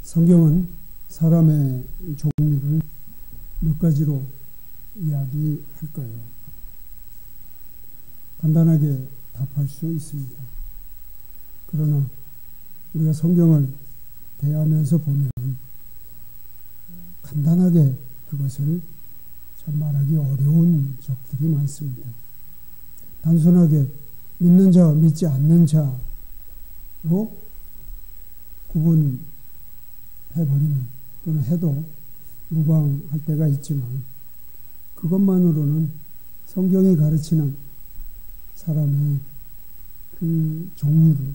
성경은 사람의 종류를 몇 가지로 이야기할까요? 간단하게 답할 수 있습니다. 그러나 우리가 성경을 대하면서 보면 간단하게 그것을 참 말하기 어려운 적들이 많습니다. 단순하게 믿는 자와 믿지 않는 자로 구분해버리면 또는 해도 무방할 때가 있지만 그것만으로는 성경이 가르치는 사람의 그 종류를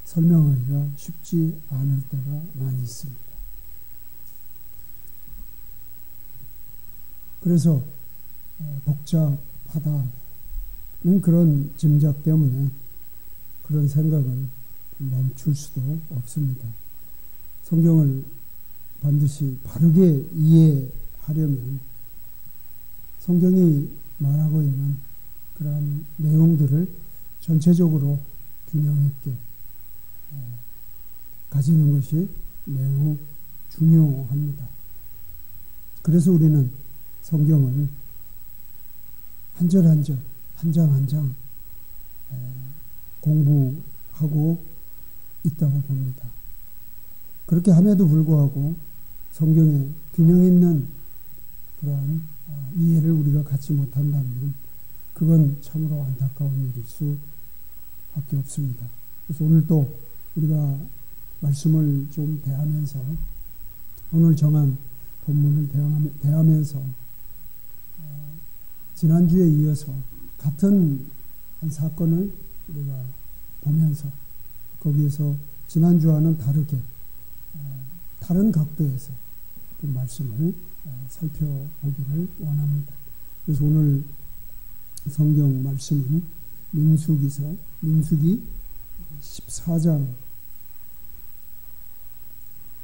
설명하기가 쉽지 않을 때가 많이 있습니다. 그래서 복잡하다는 그런 짐작 때문에 그런 생각을 멈출 수도 없습니다. 성경을 반드시 바르게 이해하려면 성경이 말하고 있는 그러한 내용들을 전체적으로 균형 있게 가지는 것이 매우 중요합니다. 그래서 우리는 성경을 한 절 한 절, 한 장 한 장 공부하고 있다고 봅니다. 그렇게 함에도 불구하고 성경에 균형 있는 그러한 이해를 우리가 갖지 못한다면 그건 참으로 안타까운 일일 수밖에 없습니다. 그래서 오늘 또 우리가 말씀을 좀 대하면서 오늘 정한 본문을 대하면서 지난주에 이어서 같은 한 사건을 우리가 보면서 거기에서 지난주와는 다르게 다른 각도에서 그 말씀을 살펴보기를 원합니다. 그래서 오늘 성경 말씀은 민수기 14장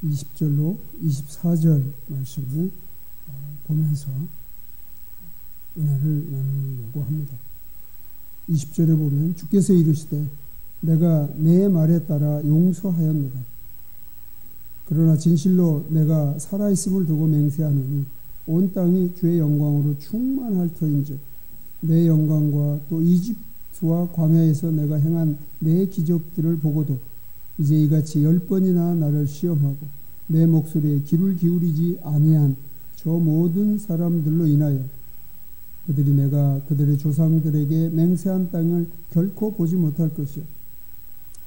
20절로 24절 말씀을 보면서 은혜를 나누려고 합니다. 20절에 보면 주께서 이르시되 내가 내 말에 따라 용서하였노라. 그러나 진실로 내가 살아있음을 두고 맹세하노니 온 땅이 주의 영광으로 충만할 터인즉 내 영광과 또 이집트와 광야에서 내가 행한 내 기적들을 보고도 이제 이같이 10번이나 나를 시험하고 내 목소리에 귀를 기울이지 아니한 저 모든 사람들로 인하여 그들이 내가 그들의 조상들에게 맹세한 땅을 결코 보지 못할 것이요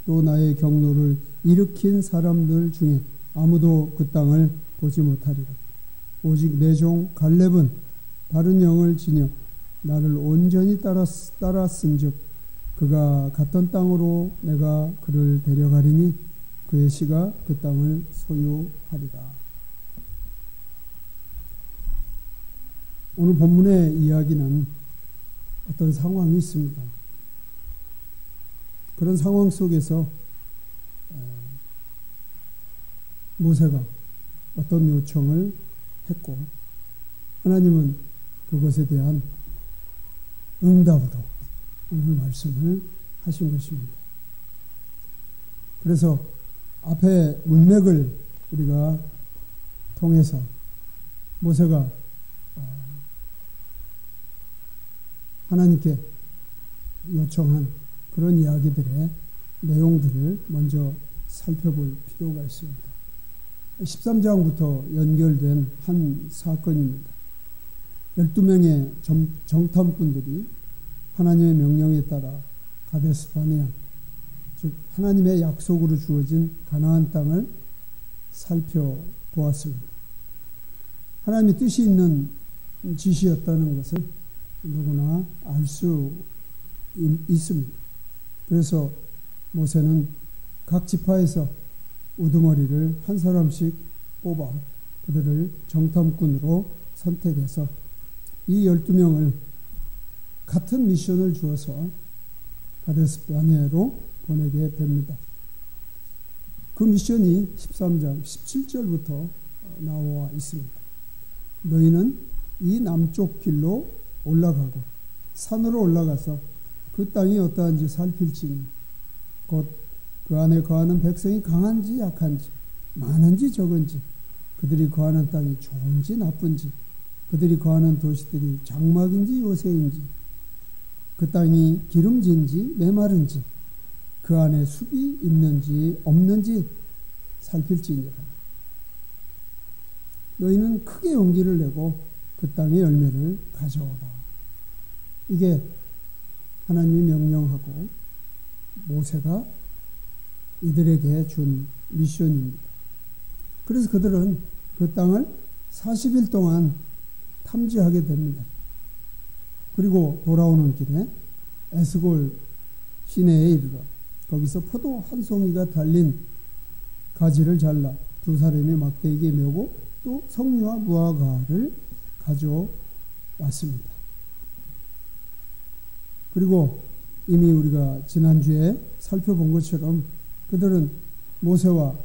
또 나의 경노를 일으킨 사람들 중에 아무도 그 땅을 보지 못하리라. 오직 내 종 갈렙은 다른 영을 지녀 나를 온전히 따랐은즉 그가 갔던 땅으로 내가 그를 데려가리니 그의 씨가 그 땅을 소유하리라. 오늘 본문의 이야기는 어떤 상황이 있습니다. 그런 상황 속에서 모세가 어떤 요청을 했고 하나님은 그것에 대한 응답으로 오늘 말씀을 하신 것입니다. 그래서 앞에 문맥을 우리가 통해서 모세가 하나님께 요청한 그런 이야기들의 내용들을 먼저 살펴볼 필요가 있습니다. 13장부터 연결된 한 사건입니다. 12명의 정탐꾼들이 하나님의 명령에 따라 가데스 바네아, 즉 하나님의 약속으로 주어진 가나안 땅을 살펴보았습니다. 하나님의 뜻이 있는 지시였다는 것을 누구나 알 수 있습니다. 그래서 모세는 각 지파에서 우두머리를 한 사람씩 뽑아 그들을 정탐꾼으로 선택해서 이 12명을 같은 미션을 주어서 가데스 바네아로 보내게 됩니다. 그 미션이 13장 17절부터 나와 있습니다. 너희는 이 남쪽 길로 올라가고 산으로 올라가서 그 땅이 어떠한지 살필지니 곧 그 안에 거하는 백성이 강한지 약한지, 많은지 적은지, 그들이 거하는 땅이 좋은지 나쁜지, 그들이 거하는 도시들이 장막인지 요새인지, 그 땅이 기름진지 메마른지, 그 안에 숲이 있는지 없는지 살필지니라. 너희는 크게 용기를 내고 그 땅의 열매를 가져오라. 이게 하나님이 명령하고 모세가 이들에게 준 미션입니다. 그래서 그들은 그 땅을 40일 동안 탐지하게 됩니다. 그리고 돌아오는 길에 에스골 시내에 이르러 거기서 포도 한 송이가 달린 가지를 잘라 두 사람의 막대기에 메고 또 석류와 무화과를 가져왔습니다. 그리고 이미 우리가 지난주에 살펴본 것처럼 그들은 모세와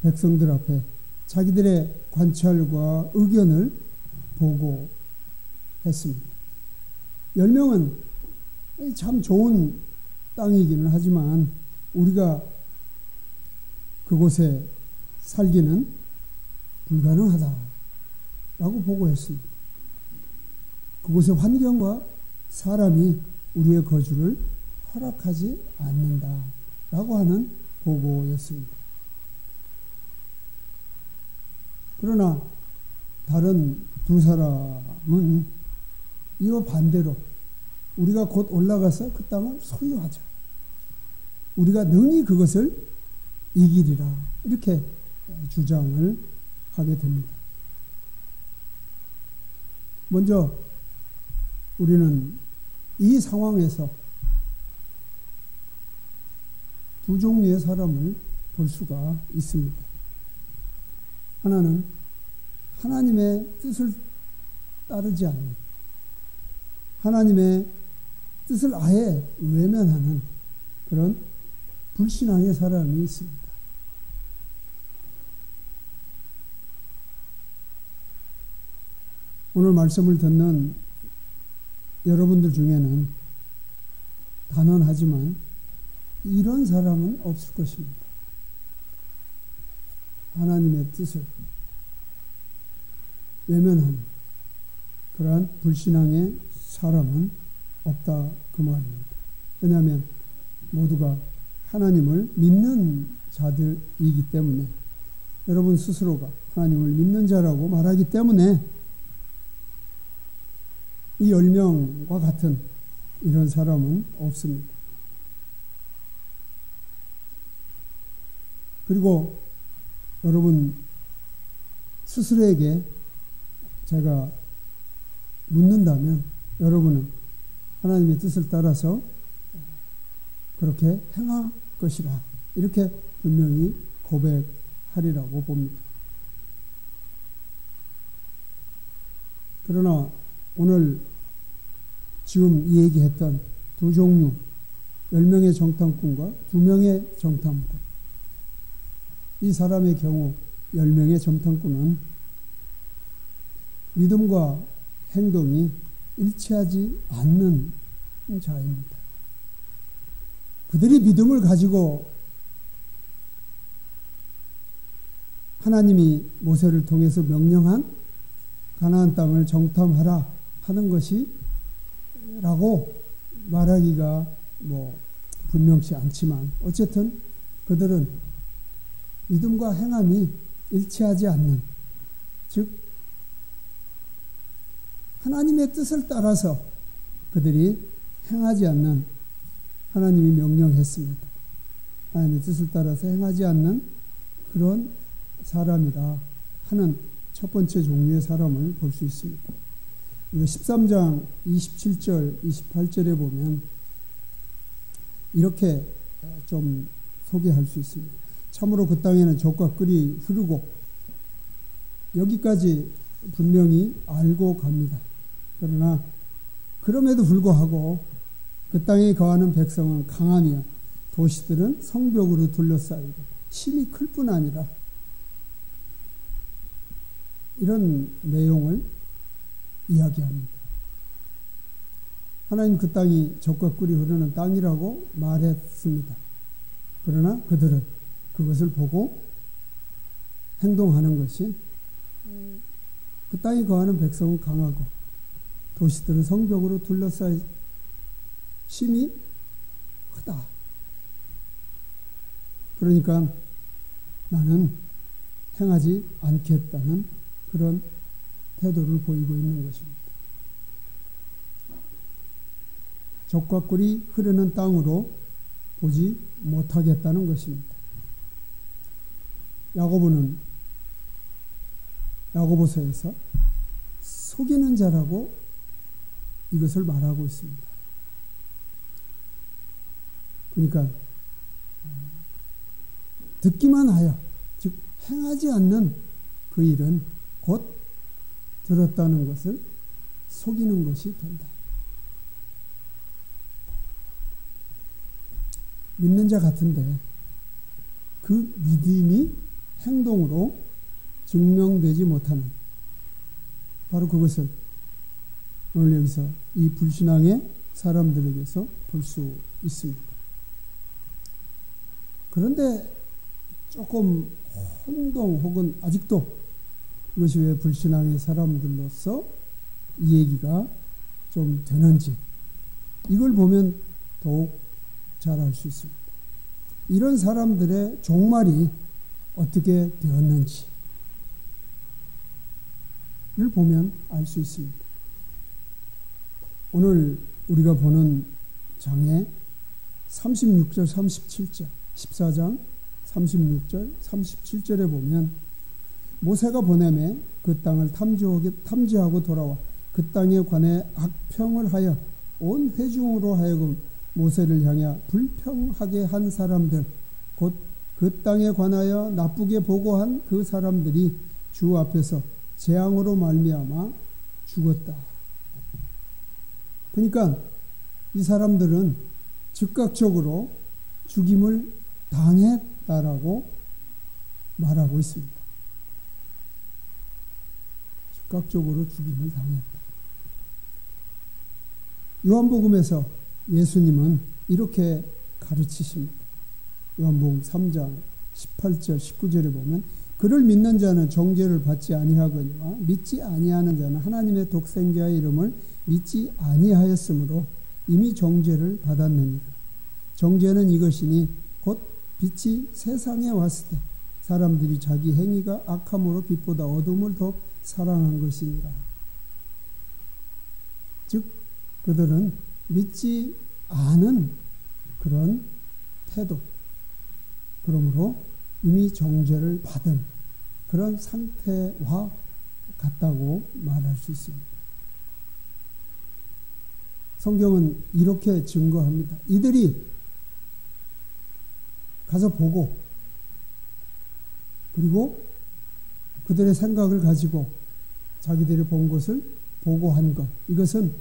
백성들 앞에 자기들의 관찰과 의견을 보고했습니다. 10명은 참 좋은 땅이기는 하지만 우리가 그곳에 살기는 불가능하다라고 보고했습니다. 그곳의 환경과 사람이 우리의 거주를 허락하지 않는다라고 하는 보고였습니다. 그러나 다른 두 사람은 이와 반대로 우리가 곧 올라가서 그 땅을 소유하자. 우리가 능히 그것을 이기리라. 이렇게 주장을 하게 됩니다. 먼저 우리는 이 상황에서 두 종류의 사람을 볼 수가 있습니다. 하나는 하나님의 뜻을 따르지 않는, 하나님의 뜻을 아예 외면하는 그런 불신앙의 사람이 있습니다. 오늘 말씀을 듣는 여러분들 중에는 단언하지만 이런 사람은 없을 것입니다. 하나님의 뜻을 외면하는 그러한 불신앙의 사람은 없다 그 말입니다. 왜냐하면 모두가 하나님을 믿는 자들이기 때문에, 여러분 스스로가 하나님을 믿는 자라고 말하기 때문에 이 10명과 같은 이런 사람은 없습니다. 그리고 여러분 스스로에게 제가 묻는다면 여러분은 하나님의 뜻을 따라서 그렇게 행할 것이라 이렇게 분명히 고백하리라고 봅니다. 그러나 오늘 지금 얘기했던 두 종류, 10명의 정탐꾼과 2명의 정탐꾼, 이 사람의 경우 10명의 정탐꾼은 믿음과 행동이 일치하지 않는 자입니다. 그들이 믿음을 가지고 하나님이 모세를 통해서 명령한 가나안 땅을 정탐하라 하는 것이 라고 말하기가 분명치 않지만 어쨌든 그들은 믿음과 행함이 일치하지 않는, 즉 하나님의 뜻을 따라서 그들이 행하지 않는, 하나님이 명령했습니다. 하나님의 뜻을 따라서 행하지 않는 그런 사람이다 하는 첫 번째 종류의 사람을 볼 수 있습니다. 13장 27절, 28절에 보면 이렇게 좀 소개할 수 있습니다. 참으로 그 땅에는 젖과 꿀이 흐르고, 여기까지 분명히 알고 갑니다. 그러나 그럼에도 불구하고 그 땅에 거하는 백성은 강하며 도시들은 성벽으로 둘러싸이고 심히 클 뿐 아니라, 이런 내용을 이야기합니다. 하나님 그 땅이 젖과 꿀이 흐르는 땅이라고 말했습니다. 그러나 그들은 그것을 보고 행동하는 것이 그 땅에 거하는 백성은 강하고 도시들은 성벽으로 둘러싸여 심히 크다. 그러니까 나는 행하지 않겠다는 그런 태도를 보이고 있는 것입니다. 적과 꿀이 흐르는 땅으로 보지 못하겠다는 것입니다. 야고보서에서 속이는 자라고 이것을 말하고 있습니다. 그러니까 듣기만 하여 즉 행하지 않는 그 일은 곧 들었다는 것을 속이는 것이 된다. 믿는 자 같은데 그 믿음이 행동으로 증명되지 못하는 바로 그것을 오늘 여기서 이 불신앙의 사람들에게서 볼 수 있습니다. 그런데 조금 혼동 혹은 아직도 그것이 왜 불신앙의 사람들로서 이 얘기가 좀 되는지 이걸 보면 더욱 잘 알 수 있습니다. 이런 사람들의 종말이 어떻게 되었는지를 보면 알 수 있습니다. 오늘 우리가 보는 장의 36절, 37절, 14장 36절, 37절에 보면 모세가 보내매 그 땅을 탐지하고 돌아와 그 땅에 관해 악평을 하여 온 회중으로 하여금 모세를 향해 불평하게 한 사람들 곧 그 땅에 관하여 나쁘게 보고한 그 사람들이 주 앞에서 재앙으로 말미암아 죽었다. 그러니까 이 사람들은 즉각적으로 죽임을 당했다라고 말하고 있습니다. 즉각적으로 죽임을 당했다. 요한복음에서 예수님은 이렇게 가르치십니다. 요한복음 3장 18절 19절에 보면 그를 믿는 자는 정죄를 받지 아니하거니와 믿지 아니하는 자는 하나님의 독생자의 이름을 믿지 아니하였으므로 이미 정죄를 받았느니라. 정죄는 이것이니 곧 빛이 세상에 왔을 때 사람들이 자기 행위가 악함으로 빛보다 어둠을 더 사랑한 것이니라. 즉 그들은 믿지 않은 그런 태도, 그러므로 이미 정죄를 받은 그런 상태와 같다고 말할 수 있습니다. 성경은 이렇게 증거합니다. 이들이 가서 보고 그리고 그들의 생각을 가지고 자기들이 본 것을 보고한 것, 이것은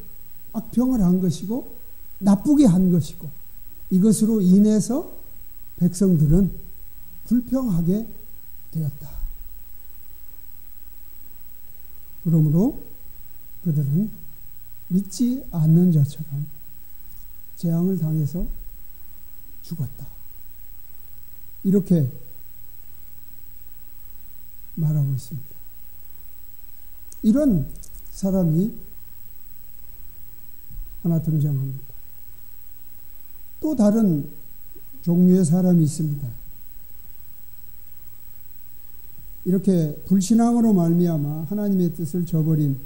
악평을 한 것이고 나쁘게 한 것이고 이것으로 인해서 백성들은 불평하게 되었다. 그러므로 그들은 믿지 않는 자처럼 재앙을 당해서 죽었다. 이렇게 말하고 있습니다. 이런 사람이 하나 등장합니다. 또 다른 종류의 사람이 있습니다. 이렇게 불신앙으로 말미암아 하나님의 뜻을 저버린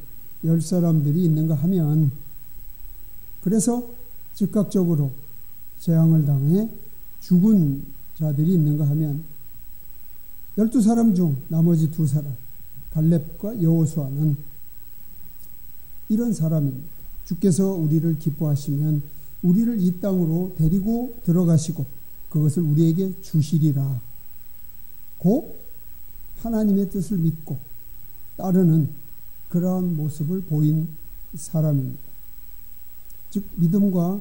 10사람들이 있는가 하면 그래서 즉각적으로 재앙을 당해 죽은 자들이 있는가 하면 12사람 중 나머지 2사람 갈렙과 여호수아는 이런 사람입니다. 주께서 우리를 기뻐하시면 우리를 이 땅으로 데리고 들어가시고 그것을 우리에게 주시리라. 고 하나님의 뜻을 믿고 따르는 그러한 모습을 보인 사람입니다. 즉 믿음과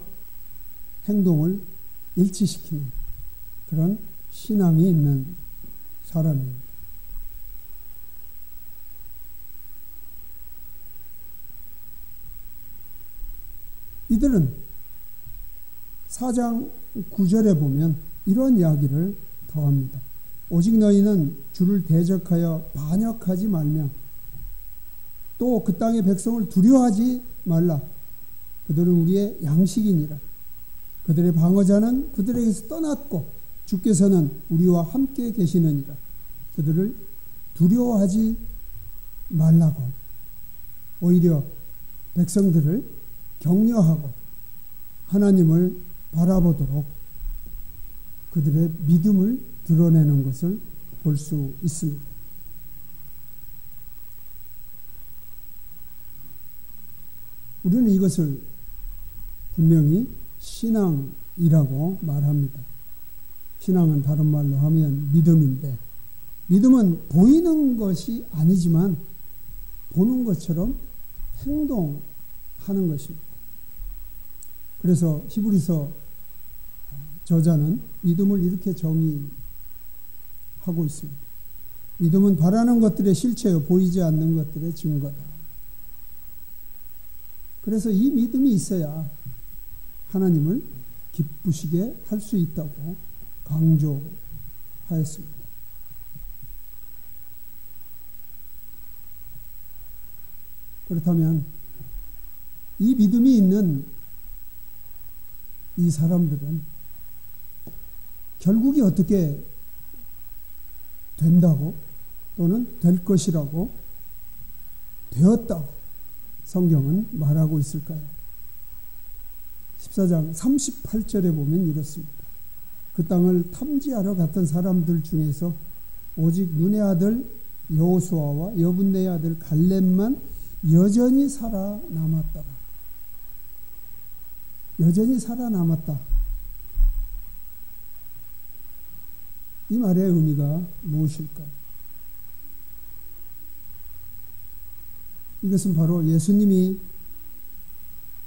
행동을 일치시키는 그런 신앙이 있는 사람입니다. 이들은 4장 9절에 보면 이런 이야기를 더합니다. 오직 너희는 주를 대적하여 반역하지 말며 또 그 땅의 백성을 두려워하지 말라. 그들은 우리의 양식이니라. 그들의 방어자는 그들에게서 떠났고 주께서는 우리와 함께 계시느니라. 그들을 두려워하지 말라고 오히려 백성들을 격려하고 하나님을 바라보도록 그들의 믿음을 드러내는 것을 볼 수 있습니다. 우리는 이것을 분명히 신앙이라고 말합니다. 신앙은 다른 말로 하면 믿음인데, 믿음은 보이는 것이 아니지만 보는 것처럼 행동하는 것입니다. 그래서 히브리서 저자는 믿음을 이렇게 정의하고 있습니다. 믿음은 바라는 것들의 실체요 보이지 않는 것들의 증거다. 그래서 이 믿음이 있어야 하나님을 기쁘시게 할 수 있다고 강조하였습니다. 그렇다면 이 믿음이 있는 이 사람들은 결국이 어떻게 된다고 또는 될 것이라고 되었다고 성경은 말하고 있을까요? 14장 38절에 보면 이렇습니다. 그 땅을 탐지하러 갔던 사람들 중에서 오직 눈의 아들 여호수아와 여분네의 아들 갈렙만 여전히 살아남았더라. 여전히 살아남았다. 이 말의 의미가 무엇일까요? 이것은 바로 예수님이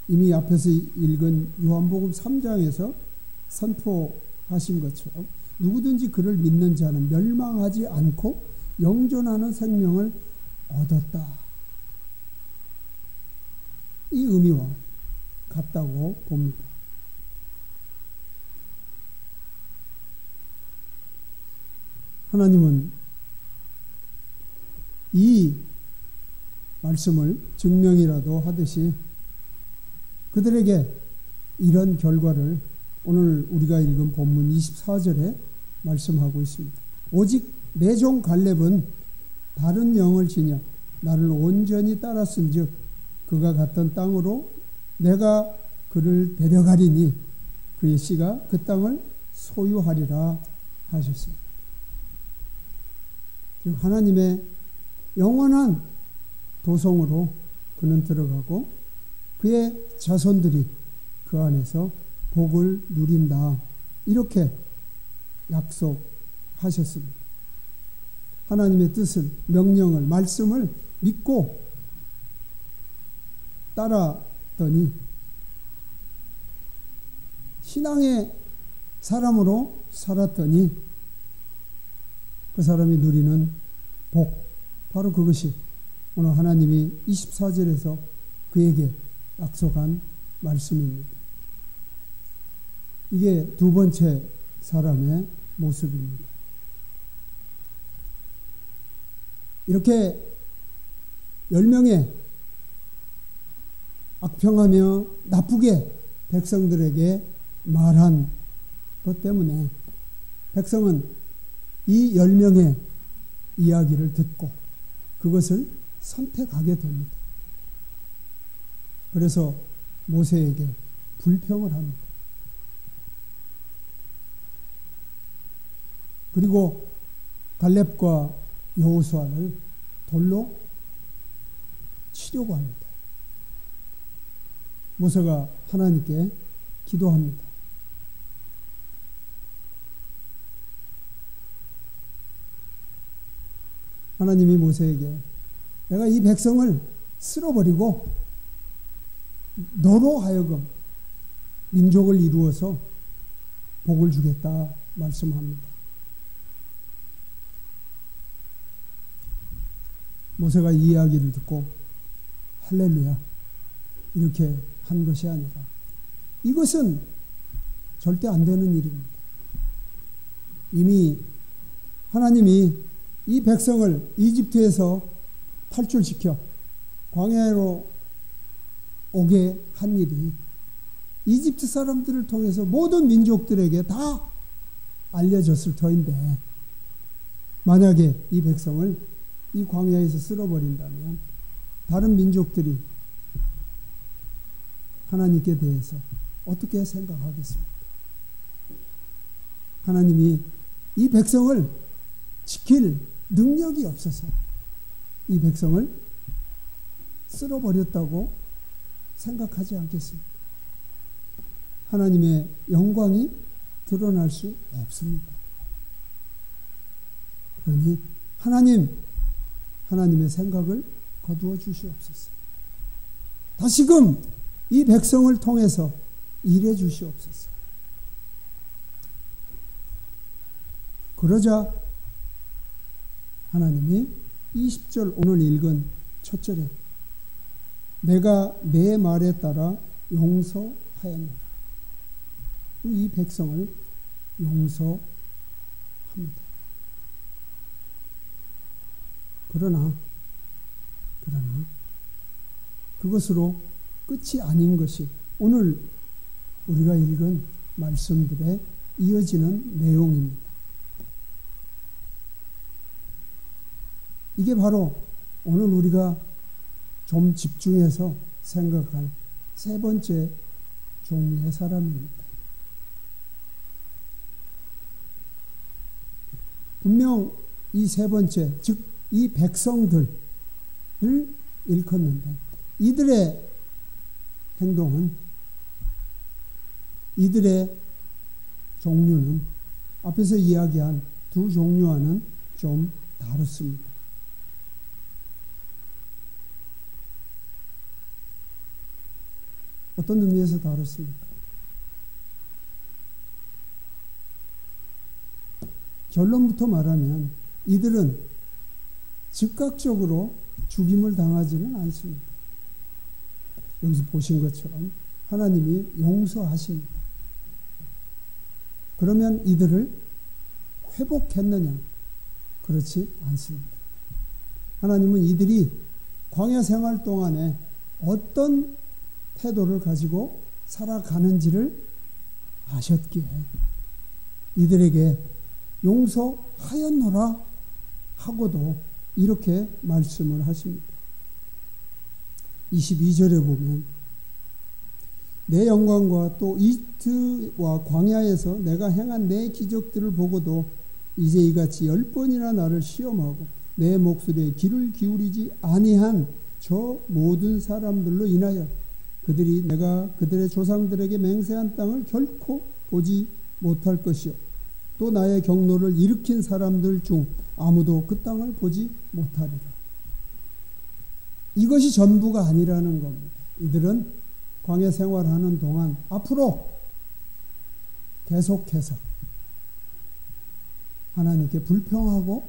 이미 앞에서 읽은 요한복음 3장에서 선포하신 것처럼 누구든지 그를 믿는 자는 멸망하지 않고 영존하는 생명을 얻었다. 이 의미와 같다고 봅니다. 하나님은 이 말씀을 증명이라도 하듯이 그들에게 이런 결과를 오늘 우리가 읽은 본문 24절에 말씀하고 있습니다. 오직 내 종 갈렙은 다른 영을 지녀 나를 온전히 따랐은즉 그가 갔던 땅으로 내가 그를 데려가리니 그의 씨가 그 땅을 소유하리라 하셨습니다. 즉 하나님의 영원한 도성으로 그는 들어가고 그의 자손들이 그 안에서 복을 누린다. 이렇게 약속하셨습니다. 하나님의 뜻을, 명령을, 말씀을 믿고 따랐더니 신앙의 사람으로 살았더니 그 사람이 누리는 복, 바로 그것이 오늘 하나님이 24절에서 그에게 약속한 말씀입니다. 이게 두 번째 사람의 모습입니다. 이렇게 10명의 악평하며 나쁘게 백성들에게 말한 것 때문에 백성은 이 10명의 이야기를 듣고 그것을 선택하게 됩니다. 그래서 모세에게 불평을 합니다. 그리고 갈렙과 여호수아를 돌로 치려고 합니다. 모세가 하나님께 기도합니다. 하나님이 모세에게 내가 이 백성을 쓸어버리고 너로 하여금 민족을 이루어서 복을 주겠다 말씀합니다. 모세가 이 이야기를 듣고 할렐루야 이렇게 한 것이 아니라 이것은 절대 안 되는 일입니다. 이미 하나님이 이 백성을 이집트에서 탈출시켜 광야로 오게 한 일이 이집트 사람들을 통해서 모든 민족들에게 다 알려졌을 터인데, 만약에 이 백성을 이 광야에서 쓸어버린다면 다른 민족들이 하나님께 대해서 어떻게 생각하겠습니까? 하나님이 이 백성을 지킬 능력이 없어서 이 백성을 쓸어버렸다고 생각하지 않겠습니까? 하나님의 영광이 드러날 수 없습니다. 그러니 하나님의 생각을 거두어 주시옵소서. 다시금 이 백성을 통해서 일해 주시옵소서. 그러자 하나님이 20절 오늘 읽은 첫 절에 내가 내 말에 따라 용서하였노라. 이 백성을 용서합니다. 그러나 그것으로 끝이 아닌 것이 오늘 우리가 읽은 말씀들에 이어지는 내용입니다. 이게 바로 오늘 우리가 좀 집중해서 생각할 세 번째 종류의 사람입니다. 분명 이 세 번째, 즉 이 백성들을 일컫는데 이들의 행동은, 이들의 종류는 앞에서 이야기한 두 종류와는 좀 다릅니다. 어떤 의미에서 다릅니까? 결론부터 말하면 이들은 즉각적으로 죽임을 당하지는 않습니다. 여기서 보신 것처럼 하나님이 용서하십니다. 그러면 이들을 회복했느냐? 그렇지 않습니다. 하나님은 이들이 광야 생활 동안에 어떤 태도를 가지고 살아가는지를 아셨기에 이들에게 용서하였노라 하고도 이렇게 말씀을 하십니다. 22절에 보면 내 영광과 또 이집트와 광야에서 내가 행한 내 기적들을 보고도 이제 이같이 10번이나 나를 시험하고 내 목소리에 귀를 기울이지 아니한 저 모든 사람들로 인하여 그들이 내가 그들의 조상들에게 맹세한 땅을 결코 보지 못할 것이요 또 나의 경노를 일으킨 사람들 중 아무도 그 땅을 보지 못하리라. 이것이 전부가 아니라는 겁니다. 이들은 광야 생활하는 동안 앞으로 계속해서 하나님께 불평하고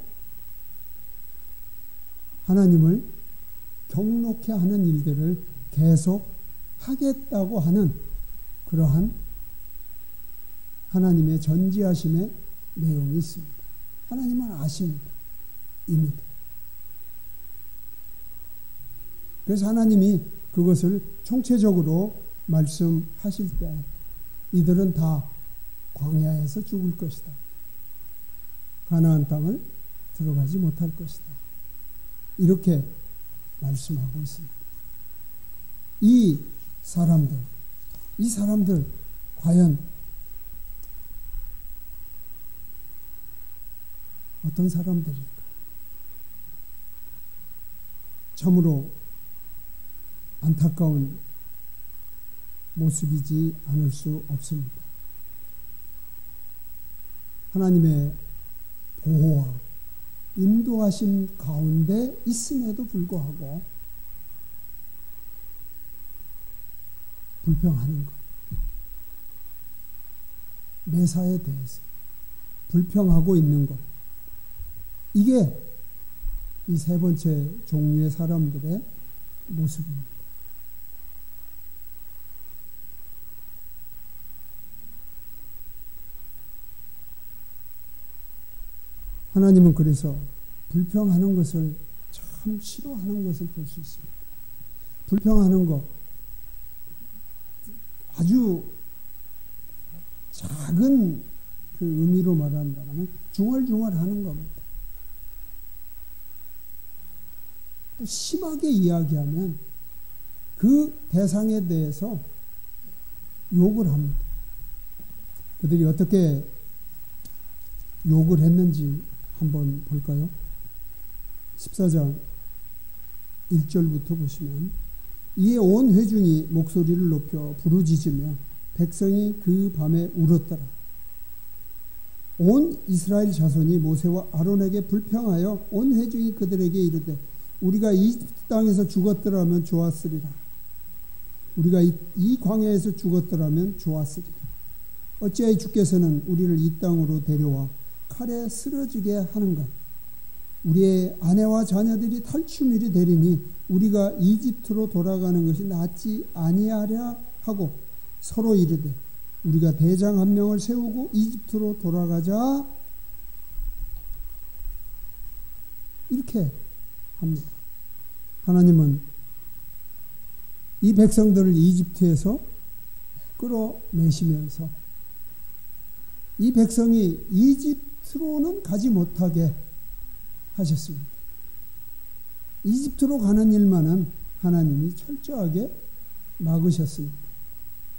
하나님을 경록해 하는 일들을 계속 하겠다고 하는 그러한 하나님의 전지하심의 내용이 있습니다. 하나님은 아십니다. 이미. 그래서 하나님이 그것을 총체적으로 말씀하실 때 이들은 다 광야에서 죽을 것이다. 가나안 땅을 들어가지 못할 것이다. 이렇게 말씀하고 있습니다. 이 사람들 과연 어떤 사람들일까? 참으로 안타까운 모습이지 않을 수 없습니다. 하나님의 보호와 인도하심 가운데 있음에도 불구하고 불평하는 것, 매사에 대해서 불평하고 있는 것, 이게 이 세 번째 종류의 사람들의 모습입니다. 하나님은 그래서 불평하는 것을 참 싫어하는 것을 볼 수 있습니다. 불평하는 것, 아주 작은 그 의미로 말한다면 중얼중얼하는 겁니다. 또 심하게 이야기하면 그 대상에 대해서 욕을 합니다. 그들이 어떻게 욕을 했는지 한번 볼까요? 14장 1절부터 보시면 이에 온 회중이 목소리를 높여 부르짖으며 백성이 그 밤에 울었더라. 온 이스라엘 자손이 모세와 아론에게 불평하여 온 회중이 그들에게 이르되 우리가 이집트 땅에서 죽었더라면 좋았으리라. 우리가 이 광야에서 죽었더라면 좋았으리라. 어찌하여 주께서는 우리를 이 땅으로 데려와 칼에 쓰러지게 하는가? 우리의 아내와 자녀들이 탈취물이 되리니 우리가 이집트로 돌아가는 것이 낫지 아니하랴 하고 서로 이르되 우리가 대장 한 명을 세우고 이집트로 돌아가자. 이렇게 합니다. 하나님은 이 백성들을 이집트에서 끌어내시면서 이 백성이 이집트로는 가지 못하게 하셨습니다. 이집트로 가는 일만은 하나님이 철저하게 막으셨습니다.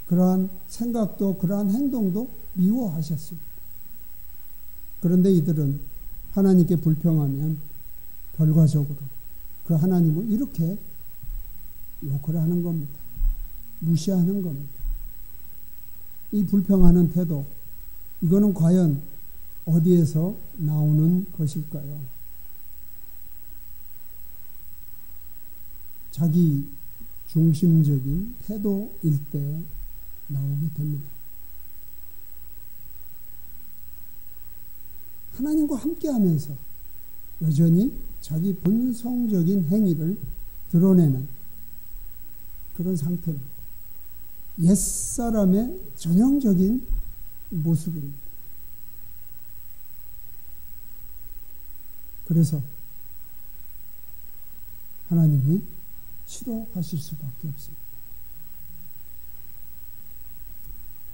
그러한 생각도 그러한 행동도 미워하셨습니다. 그런데 이들은 하나님께 불평하면 결과적으로 그 하나님을 이렇게 욕을 하는 겁니다. 무시하는 겁니다. 이 불평하는 태도, 이거는 과연 어디에서 나오는 것일까요? 자기 중심적인 태도일 때 나오게 됩니다. 하나님과 함께하면서 여전히 자기 본성적인 행위를 드러내는 그런 상태입니다. 옛사람의 전형적인 모습입니다. 그래서 하나님이 싫어하실 수밖에 없습니다.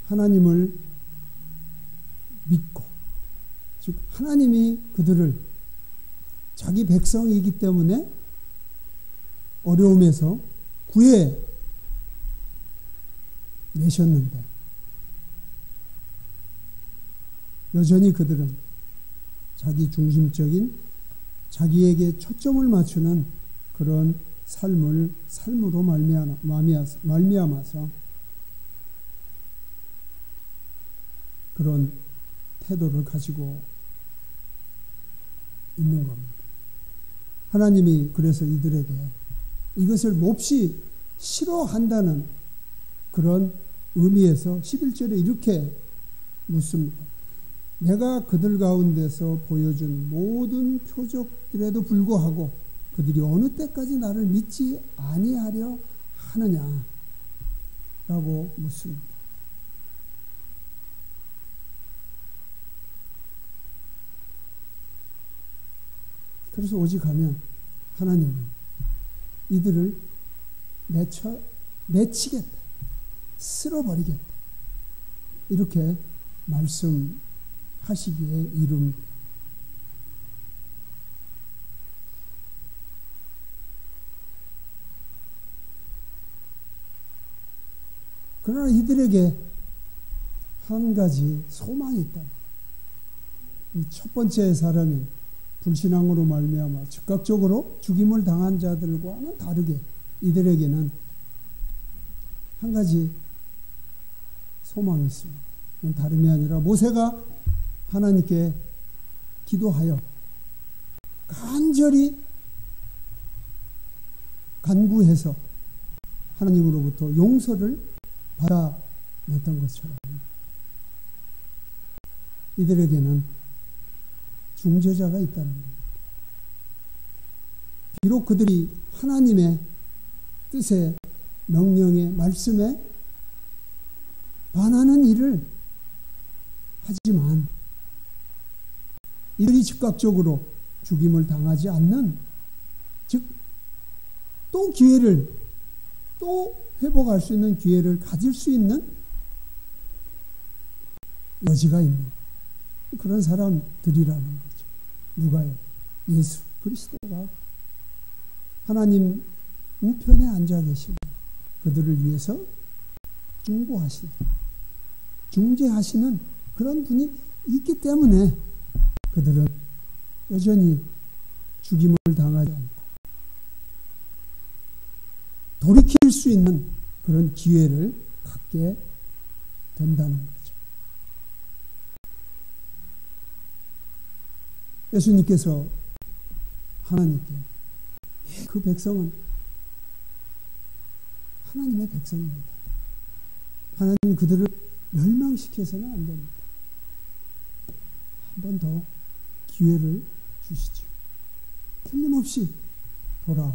하나님을 믿고, 즉 하나님이 그들을 자기 백성이기 때문에 어려움에서 구해 내셨는데 여전히 그들은 자기 중심적인 자기에게 초점을 맞추는 그런 삶으로 말미암아서 그런 태도를 가지고 있는 겁니다. 하나님이 그래서 이들에게 이것을 몹시 싫어한다는 그런 의미에서 11절에 이렇게 묻습니다. 내가 그들 가운데서 보여준 모든 표적들에도 불구하고 그들이 어느 때까지 나를 믿지 아니하려 하느냐? 라고 묻습니다. 그래서 오직 하면 하나님은 이들을 내치겠다. 쓸어버리겠다. 이렇게 말씀하시기에 이릅니다. 그러나 이들에게 한 가지 소망이 있다. 이 첫 번째 사람이 불신앙으로 말미암아 즉각적으로 죽임을 당한 자들과는 다르게 이들에게는 한 가지 소망이 있습니다. 다름이 아니라 모세가 하나님께 기도하여 간절히 간구해서 하나님으로부터 용서를 받아냈던 것처럼 이들에게는 중재자가 있다는 겁니다. 비록 그들이 하나님의 뜻에 명령의 말씀에 반하는 일을 하지만 이들이 즉각적으로 죽임을 당하지 않는, 즉 또 기회를, 또 회복할 수 있는 기회를 가질 수 있는 여지가 있는 그런 사람들이라는 거죠. 누가요? 예수 그리스도가 하나님 우편에 앉아 계시고 그들을 위해서 중재하시는 그런 분이 있기 때문에 그들은 여전히 죽임을 당하지 않고 돌이킬 수 있는 그런 기회를 갖게 된다는 거죠. 예수님께서 하나님께 그 백성은 하나님의 백성입니다. 하나님은 그들을 멸망시켜서는 안 됩니다. 한 번 더 기회를 주시죠. 틀림없이 돌아올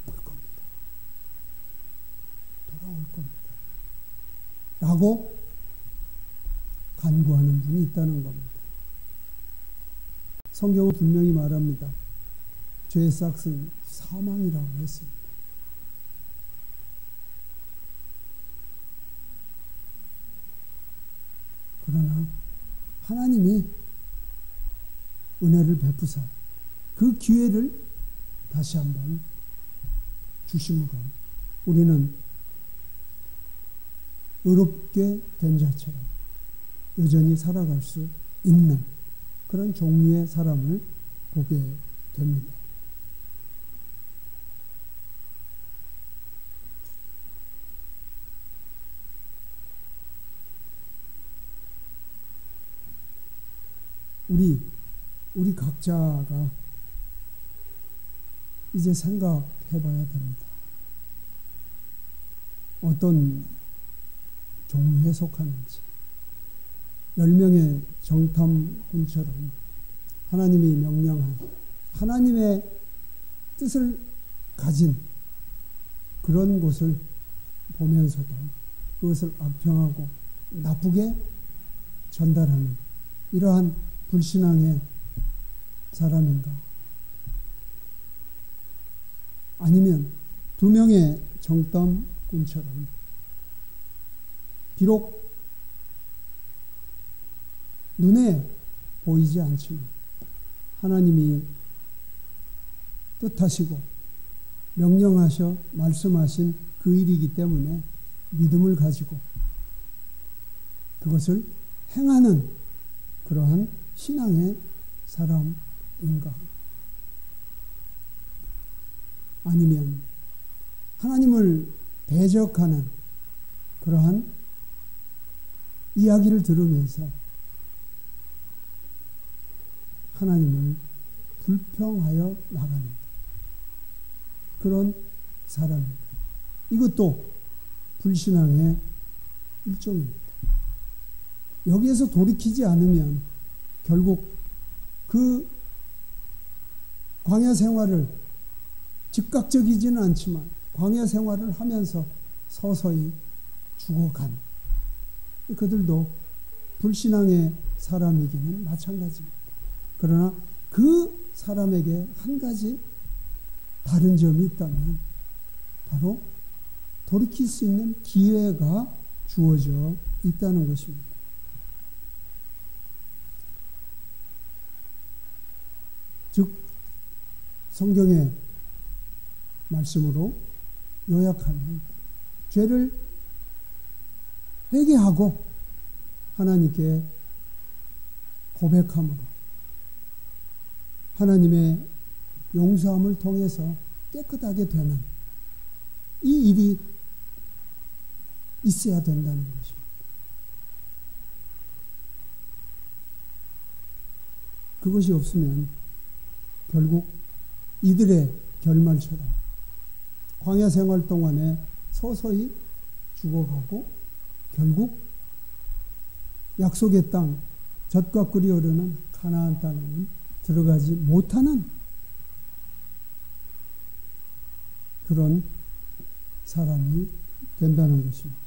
겁니다. 돌아올 겁니다. 라고 간구하는 분이 있다는 겁니다. 성경은 분명히 말합니다. 죄의 삭은 사망이라고 했습니다. 그러나 하나님이 은혜를 베푸사 그 기회를 다시 한번 주심으로 우리는 의롭게 된 자처럼 여전히 살아갈 수 있는 그런 종류의 사람을 보게 됩니다. 우리 각자가 이제 생각해 봐야 됩니다. 어떤 종류에 속하는지. 10명의 정탐꾼처럼 하나님이 명령한 하나님의 뜻을 가진 그런 곳을 보면서도 그것을 악평하고 나쁘게 전달하는 이러한 불신앙의 사람인가? 아니면 2명의 정탐꾼처럼 비록 눈에 보이지 않지만 하나님이 뜻하시고 명령하셔 말씀하신 그 일이기 때문에 믿음을 가지고 그것을 행하는 그러한 신앙의 사람인가? 아니면 하나님을 대적하는 그러한 이야기를 들으면서 하나님을 불평하여 나가는 그런 사람입니다. 이것도 불신앙의 일종입니다. 여기에서 돌이키지 않으면 결국 그 광야 생활을 즉각적이지는 않지만 광야 생활을 하면서 서서히 죽어간 그들도 불신앙의 사람이기는 마찬가지입니다. 그러나 그 사람에게 한 가지 다른 점이 있다면 바로 돌이킬 수 있는 기회가 주어져 있다는 것입니다. 즉 성경의 말씀으로 요약하면 죄를 회개하고 하나님께 고백함으로 하나님의 용서함을 통해서 깨끗하게 되는 이 일이 있어야 된다는 것입니다. 그것이 없으면 결국 이들의 결말처럼 광야 생활 동안에 서서히 죽어가고 결국 약속의 땅, 젖과 꿀이 흐르는 가나안 땅에는 들어가지 못하는 그런 사람이 된다는 것입니다.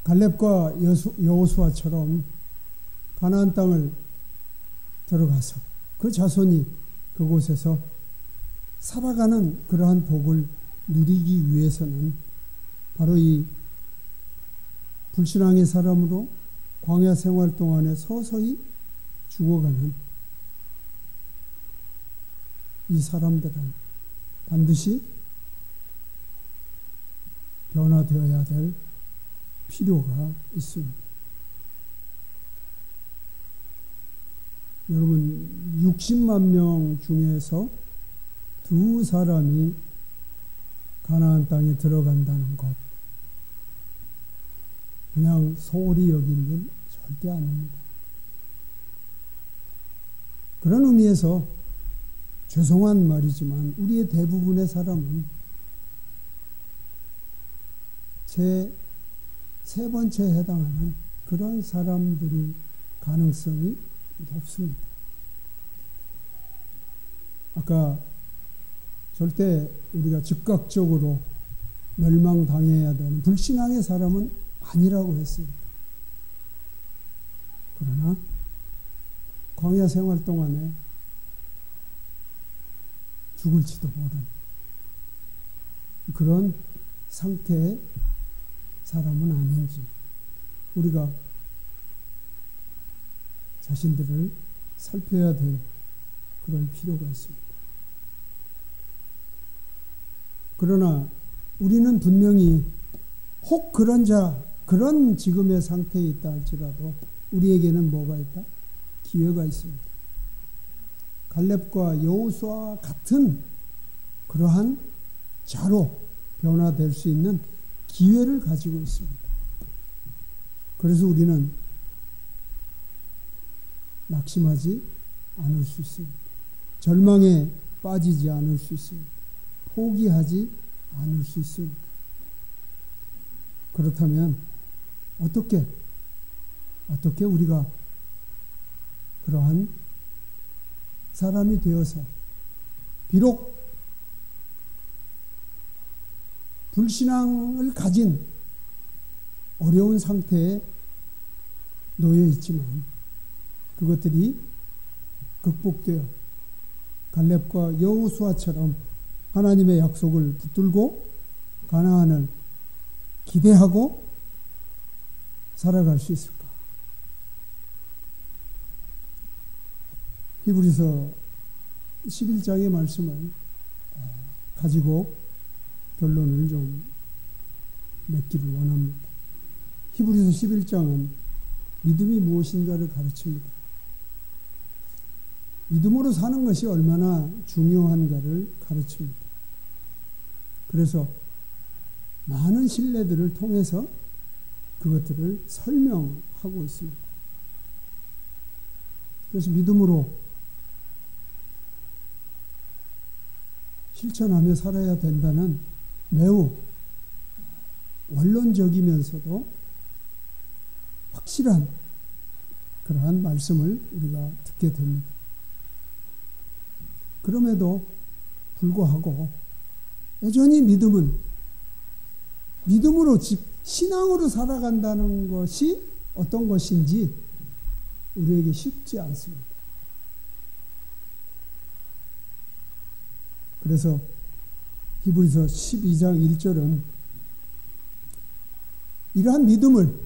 갈렙과 여호수아처럼 가나안 땅을 들어가서 그 자손이 그곳에서 살아가는 그러한 복을 누리기 위해서는 바로 이 불신앙의 사람으로 광야 생활 동안에 서서히 죽어가는 이 사람들은 반드시 변화되어야 될 필요가 있습니다. 여러분, 60만 명 중에서 2사람이 가나안 땅에 들어간다는 것, 그냥 소홀히 여길 일 절대 아닙니다. 그런 의미에서 죄송한 말이지만 우리의 대부분의 사람은 제 세 번째에 해당하는 그런 사람들이 가능성이 높습니다. 아까 절대 우리가 즉각적으로 멸망당해야 되는 불신앙의 사람은 아니라고 했습니다. 그러나 광야 생활 동안에 죽을지도 모르는 그런 상태의 사람은 아닌지 우리가 자신들을 살펴야 될 그럴 필요가 있습니다. 그러나 우리는 분명히 혹 그런 자, 그런 지금의 상태에 있다 할지라도 우리에게는 뭐가 있다? 기회가 있습니다. 갈렙과 여호수아와 같은 그러한 자로 변화될 수 있는 기회를 가지고 있습니다. 그래서 우리는 낙심하지 않을 수 있습니다. 절망에 빠지지 않을 수 있습니다. 포기하지 않을 수 있습니다. 그렇다면 어떻게 우리가 그러한 사람이 되어서 비록 불신앙을 가진 어려운 상태에 놓여 있지만 그것들이 극복되어 갈렙과 여호수아처럼 하나님의 약속을 붙들고 가나안을 기대하고 살아갈 수 있을까? 히브리서 11장의 말씀을 가지고 결론을 좀 맺기를 원합니다. 히브리서 11장은 믿음이 무엇인가를 가르칩니다. 믿음으로 사는 것이 얼마나 중요한가를 가르칩니다. 그래서 많은 신뢰들을 통해서 그것들을 설명하고 있습니다. 그래서 믿음으로 실천하며 살아야 된다는 매우 원론적이면서도 확실한 그러한 말씀을 우리가 듣게 됩니다. 그럼에도 불구하고 여전히 믿음으로 신앙으로 살아간다는 것이 어떤 것인지 우리에게 쉽지 않습니다. 그래서 히브리서 12장 1절은 이러한 믿음을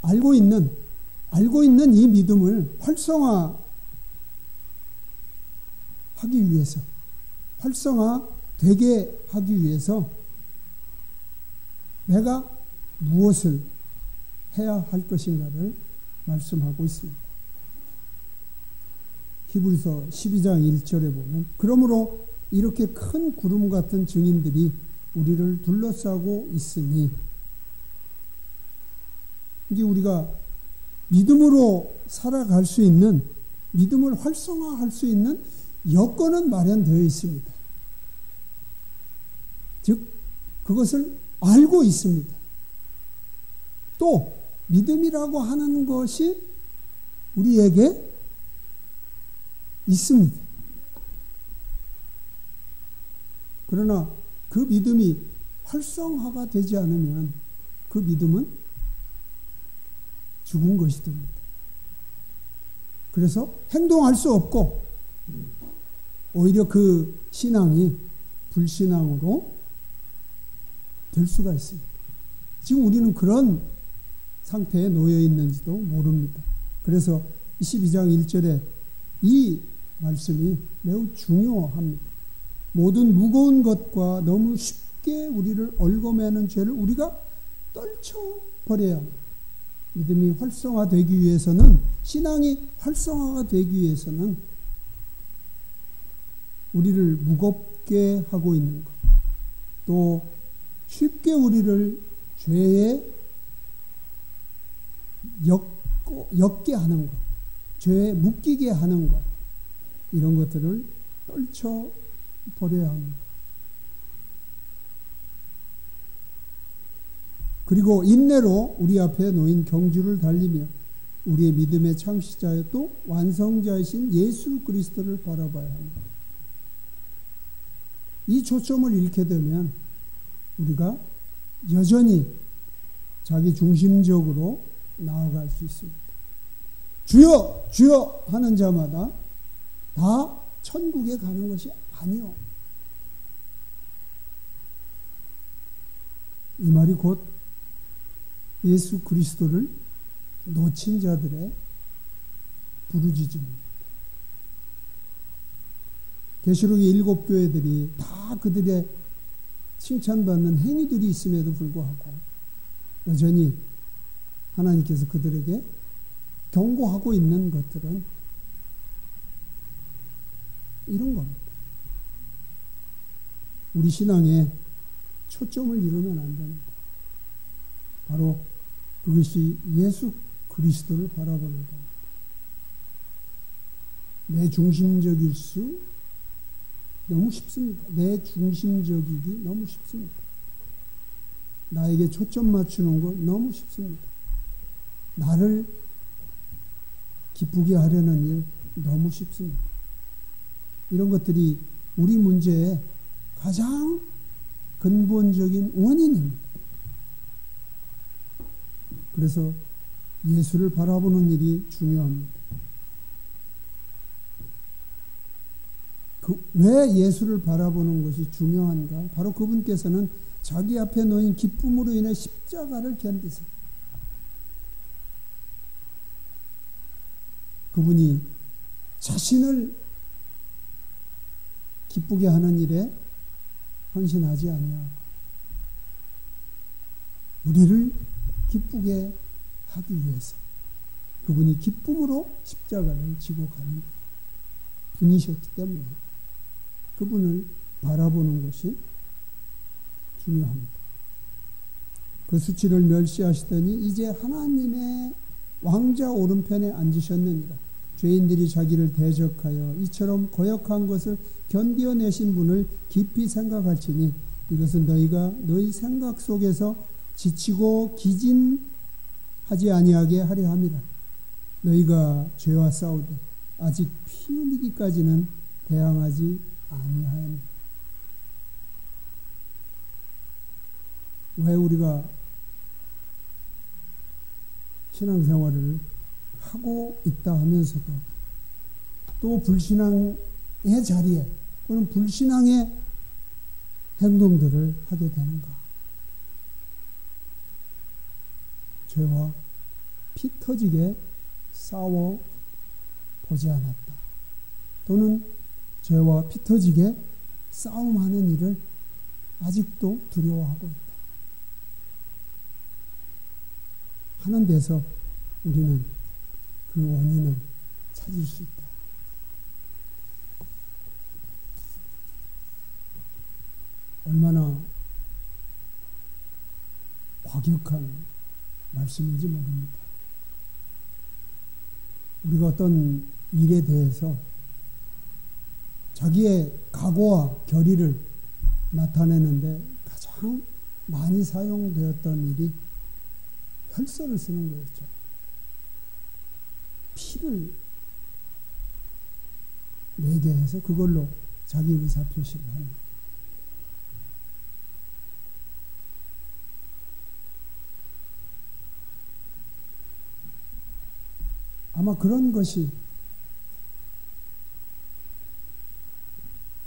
알고 있는 이 믿음을 활성화하기 위해서, 활성화되게 하기 위해서 내가 무엇을 해야 할 것인가를 말씀하고 있습니다. 히브리서 12장 1절에 보면 그러므로 이렇게 큰 구름 같은 증인들이 우리를 둘러싸고 있으니, 이게 우리가 믿음으로 살아갈 수 있는, 믿음을 활성화할 수 있는 여건은 마련되어 있습니다. 즉 그것을 알고 있습니다. 또 믿음이라고 하는 것이 우리에게 있습니다. 그러나 그 믿음이 활성화가 되지 않으면 그 믿음은 죽은 것이 됩니다. 그래서 행동할 수 없고 오히려 그 신앙이 불신앙으로 될 수가 있습니다. 지금 우리는 그런 상태에 놓여 있는지도 모릅니다. 그래서 22장 1절에 이 말씀이 매우 중요합니다. 모든 무거운 것과 너무 쉽게 우리를 얽어매는 죄를 우리가 떨쳐버려야 합니다. 믿음이 활성화되기 위해서는, 신앙이 활성화가 되기 위해서는 우리를 무겁게 하고 있는 것, 또 쉽게 우리를 죄에 엮게 하는 것, 죄에 묶이게 하는 것, 이런 것들을 떨쳐버려야 합니다. 그리고 인내로 우리 앞에 놓인 경주를 달리며 우리의 믿음의 창시자여 또 완성자이신 예수 그리스도를 바라봐야 합니다. 이 초점을 잃게 되면 우리가 여전히 자기 중심적으로 나아갈 수 있습니다. 주여 주여 하는 자마다 다 천국에 가는 것이 아니요. 이 말이 곧 예수 그리스도를 놓친 자들의 부르짖음입니다. 계시록의 7교회들이 다 그들의 칭찬받는 행위들이 있음에도 불구하고 여전히 하나님께서 그들에게 경고하고 있는 것들은 이런 겁니다. 우리 신앙에 초점을 잃으면 안 됩니다. 바로 그것이 예수 그리스도를 바라보는 겁니다. 내 중심적일 수 너무 쉽습니다. 내 중심적이기 너무 쉽습니다. 나에게 초점 맞추는 거 너무 쉽습니다. 나를 기쁘게 하려는 일 너무 쉽습니다. 이런 것들이 우리 문제의 가장 근본적인 원인입니다. 그래서 예수를 바라보는 일이 중요합니다. 왜 예수를 바라보는 것이 중요한가? 바로 그분께서는 자기 앞에 놓인 기쁨으로 인해 십자가를 견디사 그분이 자신을 기쁘게 하는 일에 헌신하지 아니하고 우리를 기쁘게 하기 위해서 그분이 기쁨으로 십자가를 지고 가는 분이셨기 때문에 그분을 바라보는 것이 중요합니다. 그 수치를 멸시하시더니 이제 하나님의 왕자 오른편에 앉으셨느니라. 죄인들이 자기를 대적하여 이처럼 거역한 것을 견디어내신 분을 깊이 생각할지니 이것은 너희가 너희 생각 속에서 지치고 기진하지 아니하게 하려 함이라. 너희가 죄와 싸우되 아직 피 흘리기까지는 대항하지 아니하였느니라. 왜 우리가 신앙생활을 하고 있다 하면서도 또 불신앙의 자리에 또는 불신앙의 행동들을 하게 되는가? 죄와 피 터지게 싸워 보지 않았다. 또는 죄와 피 터지게 싸움하는 일을 아직도 두려워하고 있다. 하는 데서 우리는 그 원인을 찾을 수 있다. 얼마나 과격한 말씀인지 모릅니다. 우리가 어떤 일에 대해서 자기의 각오와 결의를 나타내는데 가장 많이 사용되었던 일이 혈서를 쓰는 거였죠. 피를 내게 해서 그걸로 자기 의사 표시를 하는. 아마 그런 것이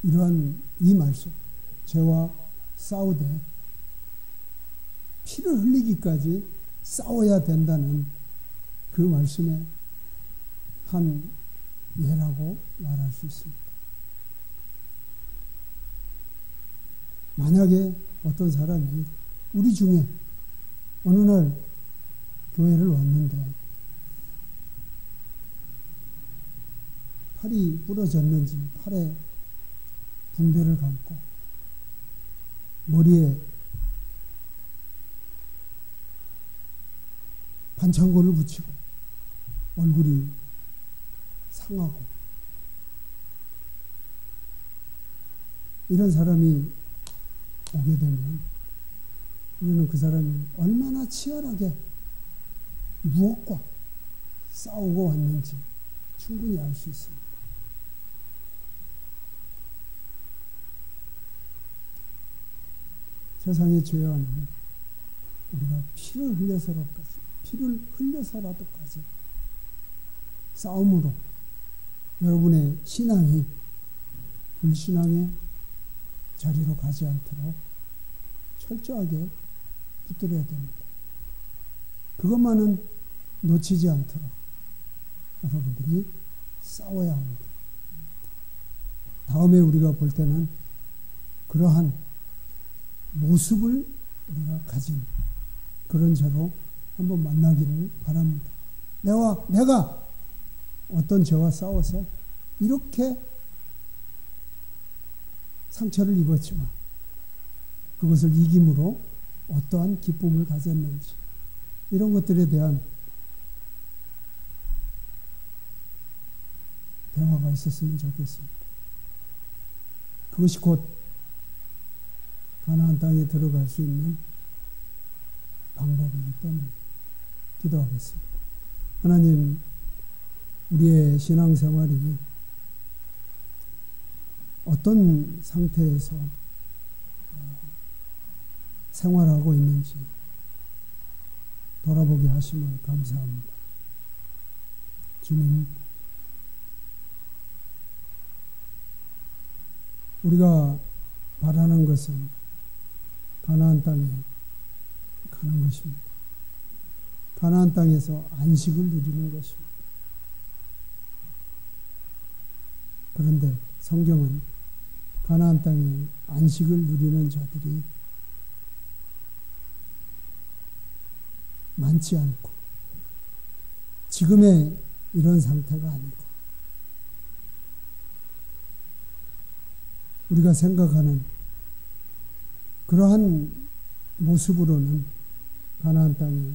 이러한 이 말씀, 죄와 싸우되 피를 흘리기까지 싸워야 된다는 그 말씀의 한 예라고 말할 수 있습니다. 만약에 어떤 사람이 우리 중에 어느 날 교회를 왔는데 팔이 부러졌는지 팔에 붕대를 감고 머리에 반창고를 붙이고 얼굴이 상하고 이런 사람이 오게 되면 우리는 그 사람이 얼마나 치열하게 무엇과 싸우고 왔는지 충분히 알 수 있습니다. 세상의 죄와는 우리가 피를 흘려서라도까지 싸움으로 여러분의 신앙이 불신앙의 자리로 가지 않도록 철저하게 붙들어야 됩니다. 그것만은 놓치지 않도록 여러분들이 싸워야 합니다. 다음에 우리가 볼 때는 그러한 모습을 우리가 가진 그런 자로 한번 만나기를 바랍니다. 내가 어떤 죄와 싸워서 이렇게 상처를 입었지만 그것을 이김으로 어떠한 기쁨을 가졌는지 이런 것들에 대한 대화가 있었으면 좋겠습니다. 그것이 곧 가나안 땅에 들어갈 수 있는 방법이기 때문에 기도하겠습니다. 하나님, 우리의 신앙생활이 어떤 상태에서 생활하고 있는지 돌아보게 하심을 감사합니다. 주님, 우리가 바라는 것은 가나안 땅에 가는 것입니다. 가나안 땅에서 안식을 누리는 것입니다. 그런데 성경은 가나안 땅에 안식을 누리는 자들이 많지 않고 지금의 이런 상태가 아니고 우리가 생각하는 그러한 모습으로는 가나안 땅에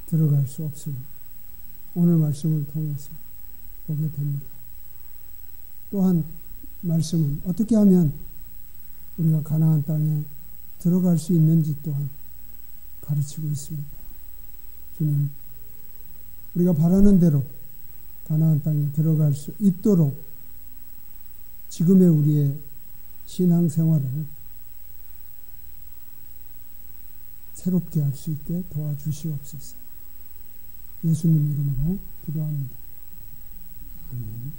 들어갈 수 없음을 오늘 말씀을 통해서 보게 됩니다. 또한 말씀은 어떻게 하면 우리가 가나안 땅에 들어갈 수 있는지 또한 가르치고 있습니다. 주님, 우리가 바라는 대로 가나안 땅에 들어갈 수 있도록 지금의 우리의 신앙생활을 새롭게 할 수 있게 도와주시옵소서. 예수님 이름으로 기도합니다. 아멘.